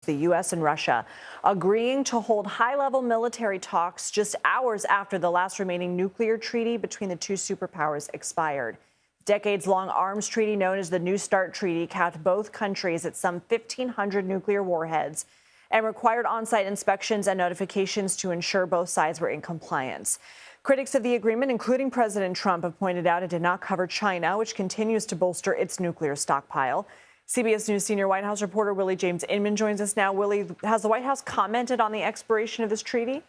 the U.S. and Russia agreeing to hold high-level military talks just hours after the last remaining nuclear treaty between the two superpowers expired. Decades-long arms treaty known as the New START Treaty capped both countries at some 1,500 nuclear warheads and required on-site inspections and notifications to ensure both sides were in compliance. Critics of the agreement, including President Trump, have pointed out it did not cover China, which continues to bolster its nuclear stockpile. CBS News senior White House reporter Willie James Inman joins us now. Willie, has the White House commented on the expiration of this treaty?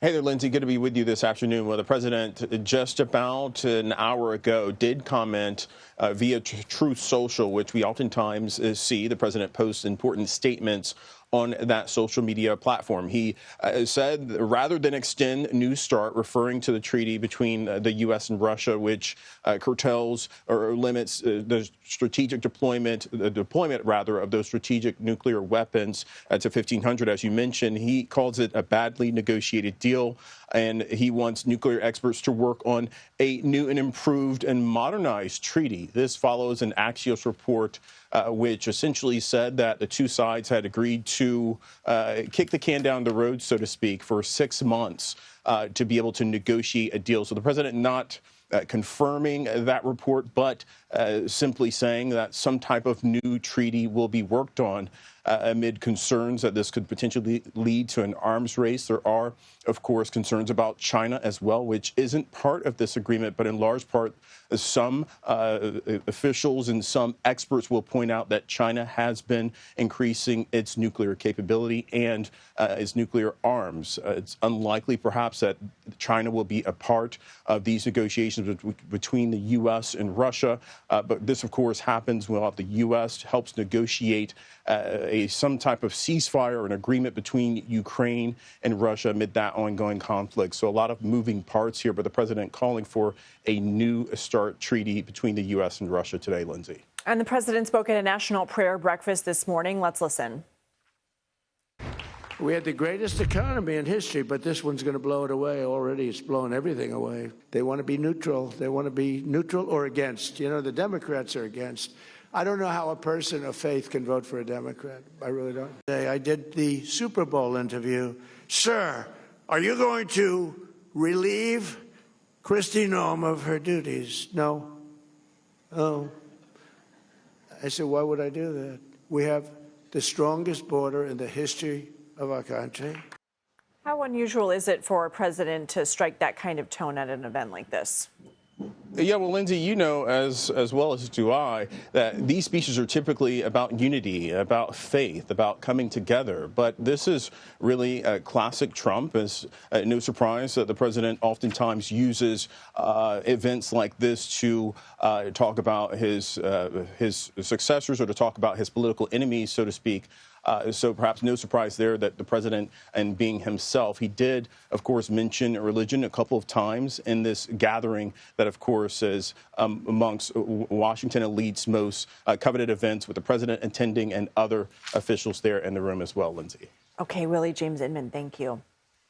Hey there, Lindsay. Good to be with you this afternoon. Well, the president just about an hour ago did comment via Truth Social, which we oftentimes see. The president posts important statements on that social media platform. He said rather than extend New START, referring to the treaty between the U.S. and Russia, which curtails or limits the strategic deployment of those strategic nuclear weapons to 1,500, as you mentioned. He calls it a badly negotiated deal, and he wants nuclear experts to work on a new and improved and modernized treaty. This follows an Axios report which essentially said that the two sides had agreed to kick the can down the road, so to speak, for 6 months to be able to negotiate a deal. So the president not confirming that report, but simply saying that some type of new treaty will be worked on amid concerns that this could potentially lead to an arms race. There are, of course, concerns about China as well, which isn't part of this agreement, but in large part, some officials and some experts will point out that China has been increasing its nuclear capability and its nuclear arms. It's unlikely, perhaps, that China will be a part of these negotiations between the U.S. and Russia. But this, of course, happens while the U.S. helps negotiate some type of ceasefire or an agreement between Ukraine and Russia amid that ongoing conflict. So a lot of moving parts here, but the president calling for a new START treaty between the U.S. and Russia today, Lindsay. And the president spoke at a national prayer breakfast this morning. Let's listen. We had the greatest economy in history, but this one's going to blow it away. Already it's blown everything away. They want to be neutral. They want to be neutral or against. You know, the Democrats are against. I don't know how a person of faith can vote for a Democrat. I really don't. I did the Super Bowl interview. Sir, are you going to relieve Kristi Noem of her duties? No. Oh. I said, why would I do that? We have the strongest border in the history of our country. How unusual is it for a president to strike that kind of tone at an event like this? Yeah, well, Lindsay, you know as well as do I that these speeches are typically about unity, about faith, about coming together. But this is really a classic Trump. It's no surprise that the president oftentimes uses events like this to talk about his successors or to talk about his political enemies, so to speak. So perhaps no surprise there that the president, and being himself, he did, of course, mention religion a couple of times in this gathering that, of course, is amongst Washington elite's most coveted events, with the president attending and other officials there in the room as well, Lindsay. Okay, Willie James Inman, thank you.